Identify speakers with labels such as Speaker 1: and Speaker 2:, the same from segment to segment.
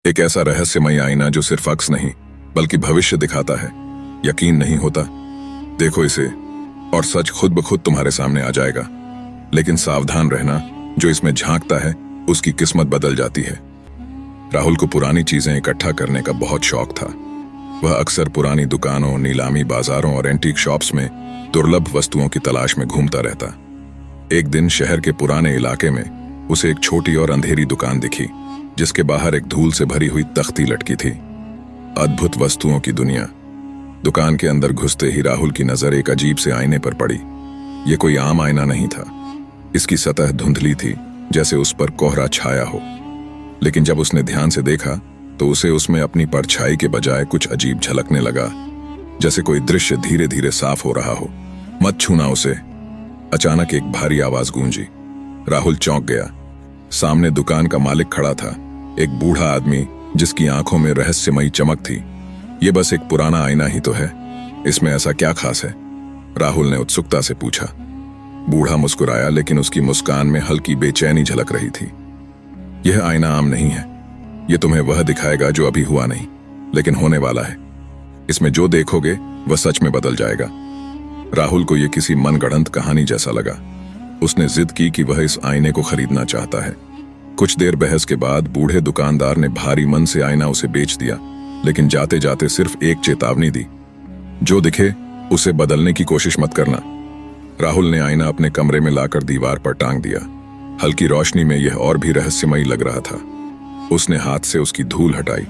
Speaker 1: एक ऐसा रहस्यमय आईना जो सिर्फ अक्स नहीं बल्कि भविष्य दिखाता है। यकीन नहीं होता? देखो इसे और सच खुद ब खुद तुम्हारे सामने आ जाएगा। लेकिन सावधान रहना, जो इसमें झांकता है उसकी किस्मत बदल जाती है। राहुल को पुरानी चीजें इकट्ठा करने का बहुत शौक था। वह अक्सर पुरानी दुकानों, नीलामी बाजारों और एंटीक शॉप्स में दुर्लभ वस्तुओं की तलाश में घूमता रहता। एक दिन शहर के पुराने इलाके में उसे एक छोटी और अंधेरी दुकान दिखी, जिसके बाहर एक धूल से भरी हुई तख्ती लटकी थी। अद्भुत वस्तुओं की दुनिया। दुकान के अंदर घुसते ही राहुल की नजर एक अजीब से आईने पर पड़ी। यह कोई आम आईना नहीं था। इसकी सतह धुंधली थी, जैसे उस पर कोहरा छाया हो। लेकिन जब उसने ध्यान से देखा तो उसे उसमें अपनी परछाई के बजाय कुछ अजीब झलकने लगा, जैसे कोई दृश्य धीरे धीरे साफ हो रहा हो। मत छूना उसे। अचानक एक भारी आवाज गूंजी। राहुल चौंक गया। सामने दुकान का मालिक खड़ा था, एक बूढ़ा आदमी जिसकी आंखों में रहस्यमयी चमक थी। ये बस एक पुराना आईना ही तो है, इसमें ऐसा क्या खास है? राहुल ने उत्सुकता से पूछा। बूढ़ा मुस्कुराया, लेकिन उसकी मुस्कान में हल्की बेचैनी झलक रही थी। यह आईना आम नहीं है। यह तुम्हें वह दिखाएगा जो अभी हुआ नहीं, लेकिन होने वाला है। इसमें जो देखोगे वह सच में बदल जाएगा। राहुल को यह किसी मनगढ़ंत कहानी जैसा लगा। उसने जिद की कि वह इस आईने को खरीदना चाहता है। कुछ देर बहस के बाद बूढ़े दुकानदार ने भारी मन से आईना उसे बेच दिया, लेकिन जाते जाते सिर्फ एक चेतावनी दी, जो दिखे उसे बदलने की कोशिश मत करना। राहुल ने आईना अपने कमरे में लाकर दीवार पर टांग दिया। हल्की रोशनी में यह और भी रहस्यमयी लग रहा था। उसने हाथ से उसकी धूल हटाई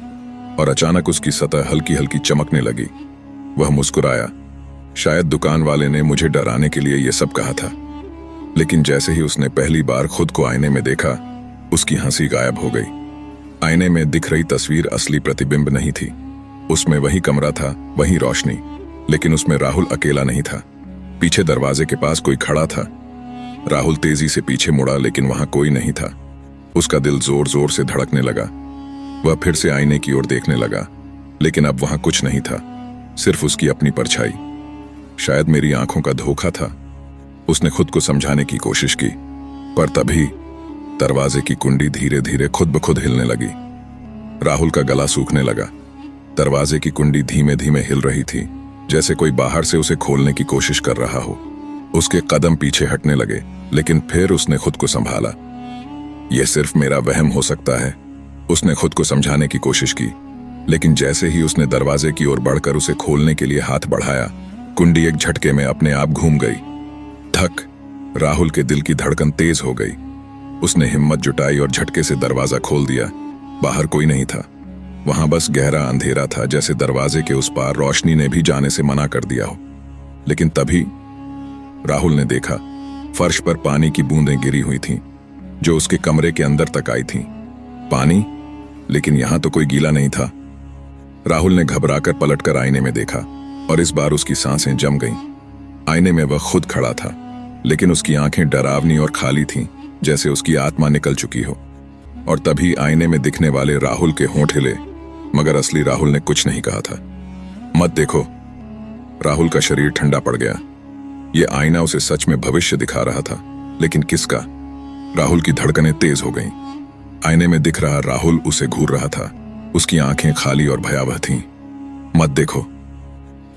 Speaker 1: और अचानक उसकी सतह हल्की हल्की चमकने लगी। वह मुस्कुराया। शायद दुकान वाले ने मुझे डराने के लिए यह सब कहा था। लेकिन जैसे ही उसने पहली बार खुद को आईने में देखा, उसकी हंसी गायब हो गई। आईने में दिख रही तस्वीर असली प्रतिबिंब नहीं थी। उसमें वही कमरा था, वही रोशनी, लेकिन उसमें राहुल अकेला नहीं था। पीछे दरवाजे के पास कोई खड़ा था। राहुल तेजी से पीछे मुड़ा, लेकिन वहां कोई नहीं था। उसका दिल जोर जोर से धड़कने लगा। वह फिर से आईने की ओर देखने लगा, लेकिन अब वहां कुछ नहीं था, सिर्फ उसकी अपनी परछाई। शायद मेरी आंखों का धोखा था, उसने खुद को समझाने की कोशिश की। पर तभी दरवाजे की कुंडी धीरे धीरे खुद ब खुद हिलने लगी। राहुल का गला सूखने लगा। दरवाजे की कुंडी धीमे धीमे हिल रही थी, जैसे कोई बाहर से उसे खोलने की कोशिश कर रहा हो। उसके कदम पीछे हटने लगे, लेकिन फिर उसने खुद को संभाला। यह सिर्फ मेरा वहम हो सकता है, उसने खुद को समझाने की कोशिश की। लेकिन जैसे ही उसने दरवाजे की ओर बढ़कर उसे खोलने के लिए हाथ बढ़ाया, कुंडी एक झटके में अपने आप घूम गई। धक! राहुल के दिल की धड़कन तेज हो गई। उसने हिम्मत जुटाई और झटके से दरवाजा खोल दिया। बाहर कोई नहीं था। वहां बस गहरा अंधेरा था, जैसे दरवाजे के उस पार रोशनी ने भी जाने से मना कर दिया हो। लेकिन तभी राहुल ने देखा, फर्श पर पानी की बूंदें गिरी हुई थीं, जो उसके कमरे के अंदर तक आई थीं। पानी, लेकिन यहां तो कोई गीला नहीं था। राहुल ने घबराकर पलटकर आईने में देखा, और इस बार उसकी सांसें जम गईं। आईने में वह खुद खड़ा था, लेकिन उसकी आंखें डरावनी और खाली थीं, जैसे उसकी आत्मा निकल चुकी हो। और तभी आईने में दिखने वाले राहुल के होंठ हिले, मगर असली राहुल ने कुछ नहीं कहा था। मत देखो। राहुल का शरीर ठंडा पड़ गया। यह आईना उसे सच में भविष्य दिखा रहा था, लेकिन किसका? राहुल की धड़कनें तेज हो गईं। आईने में दिख रहा राहुल उसे घूर रहा था। उसकी आंखें खाली और भयावह थीं। मत देखो।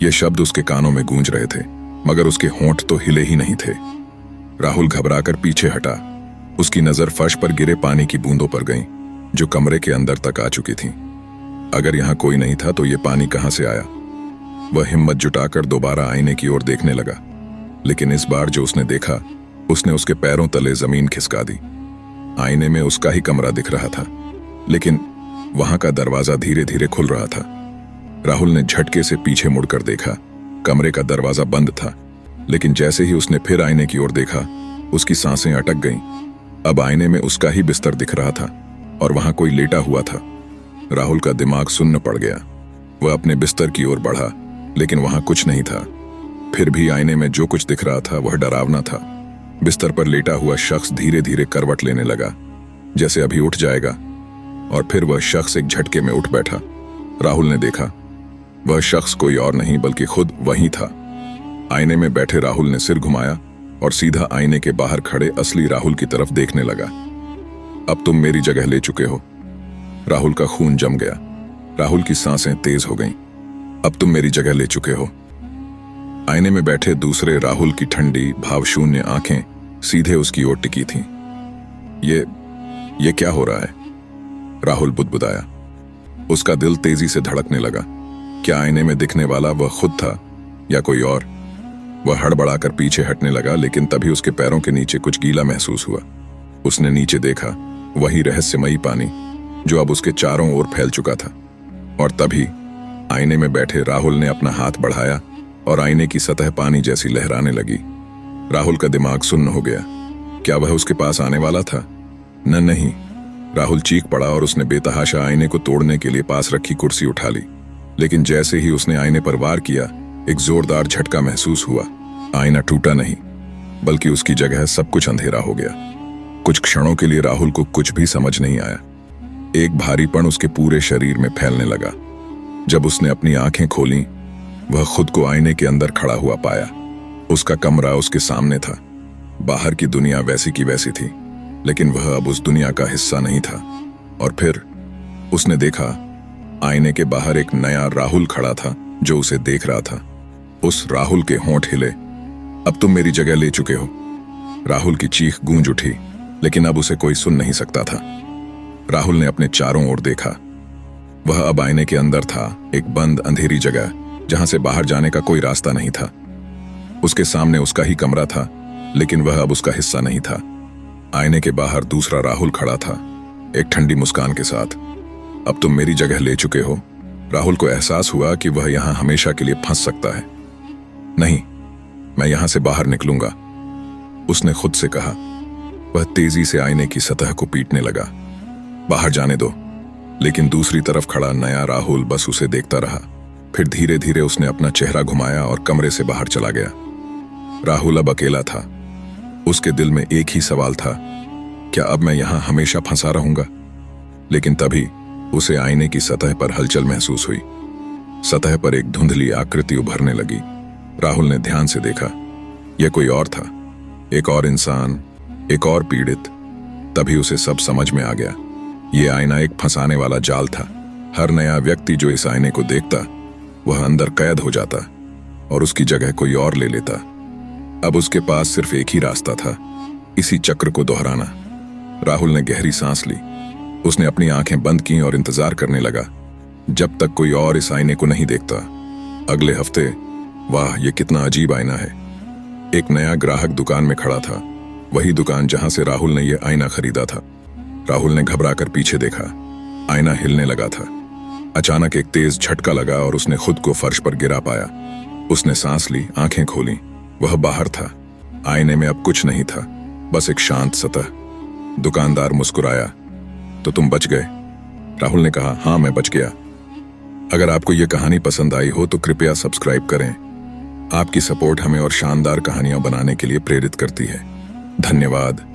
Speaker 1: ये शब्द उसके कानों में गूंज रहे थे, मगर उसके होंठ तो हिले ही नहीं थे। राहुल घबराकर पीछे हटा। उसकी नजर फर्श पर गिरे पानी की बूंदों पर गई, जो कमरे के अंदर तक आ चुकी थीं। अगर यहां कोई नहीं था तो यह पानी कहां से आया? वह हिम्मत जुटाकर दोबारा आईने की ओर देखने लगा, लेकिन इस बार जो उसने देखा, उसने उसके पैरों तले जमीन खिसका दी। आईने में उसका ही कमरा दिख रहा था, लेकिन वहां का दरवाजा धीरे धीरे खुल रहा था। राहुल ने झटके से पीछे मुड़कर देखा। कमरे का दरवाजा बंद था, लेकिन जैसे ही उसने फिर आईने की ओर देखा, उसकी सांसें अटक गईं। अब आईने में उसका ही बिस्तर दिख रहा था, और वहां कोई लेटा हुआ था। राहुल का दिमाग सुन्न पड़ गया। वह अपने बिस्तर की ओर बढ़ा, लेकिन वहां कुछ नहीं था। फिर भी आईने में जो कुछ दिख रहा था वह डरावना था। बिस्तर पर लेटा हुआ शख्स धीरे धीरे करवट लेने लगा, जैसे अभी उठ जाएगा, और फिर वह शख्स एक झटके में उठ बैठा। राहुल ने देखा, वह शख्स कोई और नहीं बल्कि खुद वही था। आईने में बैठे राहुल ने सिर घुमाया और सीधा आईने के बाहर खड़े असली राहुल की तरफ देखने लगा। अब तुम मेरी जगह ले चुके हो। राहुल का खून जम गया। राहुल की सांसें तेज हो गईं। अब तुम मेरी जगह ले चुके हो। आईने में बैठे दूसरे राहुल की ठंडी भावशून्य आंखें सीधे उसकी ओर टिकी थीं। ये क्या हो रहा है? राहुल बुदबुदाया। उसका दिल तेजी से धड़कने लगा। क्या आईने में दिखने वाला वह खुद था या कोई और? वह हड़बड़ाकर पीछे हटने लगा, लेकिन तभी उसके पैरों के नीचे कुछ गीला महसूस हुआ। उसने नीचे देखा, वही रहस्यमयी पानी जो अब उसके चारों ओर फैल चुका था। और तभी आईने में बैठे राहुल ने अपना हाथ बढ़ाया और आईने की सतह पानी जैसी लहराने लगी। राहुल का दिमाग सुन्न हो गया। क्या वह उसके पास आने वाला था? नहीं। राहुल चीख पड़ा और उसने बेतहाशा आईने को तोड़ने के लिए पास रखी कुर्सी उठा ली। लेकिन जैसे ही उसने आईने पर वार किया, एक जोरदार झटका महसूस हुआ। आईना टूटा नहीं, बल्कि उसकी जगह सब कुछ अंधेरा हो गया। कुछ क्षणों के लिए राहुल को कुछ भी समझ नहीं आया। एक भारीपन उसके पूरे शरीर में फैलने लगा। जब उसने अपनी आंखें खोलीं, वह खुद को आईने के अंदर खड़ा हुआ पाया। उसका कमरा उसके सामने था। बाहर की दुनिया वैसी की वैसी थी, लेकिन वह अब उस दुनिया का हिस्सा नहीं था। और फिर उसने देखा, आईने के बाहर एक नया राहुल खड़ा था जो उसे देख रहा था। उस राहुल के होंठ हिले। अब तुम मेरी जगह ले चुके हो। राहुल की चीख गूंज उठी, लेकिन अब उसे कोई सुन नहीं सकता था। राहुल ने अपने चारों ओर देखा। वह अब आईने के अंदर था, एक बंद अंधेरी जगह जहां से बाहर जाने का कोई रास्ता नहीं था। उसके सामने उसका ही कमरा था, लेकिन वह अब उसका हिस्सा नहीं था। आईने के बाहर दूसरा राहुल खड़ा था, एक ठंडी मुस्कान के साथ। अब तुम मेरी जगह ले चुके हो। राहुल को एहसास हुआ कि वह यहां हमेशा के लिए फंस सकता है। नहीं, मैं यहां से बाहर निकलूंगा, उसने खुद से कहा। वह तेजी से आईने की सतह को पीटने लगा। बाहर जाने दो। लेकिन दूसरी तरफ खड़ा नया राहुल बस उसे देखता रहा। फिर धीरे धीरे उसने अपना चेहरा घुमाया और कमरे से बाहर चला गया। राहुल अब अकेला था। उसके दिल में एक ही सवाल था, क्या अब मैं यहां हमेशा फंसा रहूंगा? लेकिन तभी उसे आईने की सतह पर हलचल महसूस हुई। सतह पर एक धुंधली आकृति उभरने लगी। राहुल ने ध्यान से देखा। यह कोई और था, एक और इंसान, एक और पीड़ित। तभी उसे सब समझ में आ गया। यह आईना एक फंसाने वाला जाल था। हर नया व्यक्ति जो इस आईने को देखता, वह अंदर कैद हो जाता और उसकी जगह कोई और ले लेता। अब उसके पास सिर्फ एक ही रास्ता था, इसी चक्र को दोहराना। राहुल ने गहरी सांस ली। उसने अपनी आंखें बंद की और इंतजार करने लगा, जब तक कोई और इस आईने को नहीं देखता। अगले हफ्ते, वाह, ये कितना अजीब आईना है। एक नया ग्राहक दुकान में खड़ा था, वही दुकान जहां से राहुल ने यह आईना खरीदा था। राहुल ने घबराकर पीछे देखा। आईना हिलने लगा था। अचानक एक तेज झटका लगा और उसने खुद को फर्श पर गिरा पाया। उसने सांस ली, आंखें खोली। वह बाहर था। आईने में अब कुछ नहीं था, बस एक शांत सतह। दुकानदार मुस्कुराया। तो तुम बच गए? राहुल ने कहा, हाँ, मैं बच गया। अगर आपको यह कहानी पसंद आई हो तो कृपया सब्सक्राइब करें। आपकी सपोर्ट हमें और शानदार कहानियां बनाने के लिए प्रेरित करती है। धन्यवाद।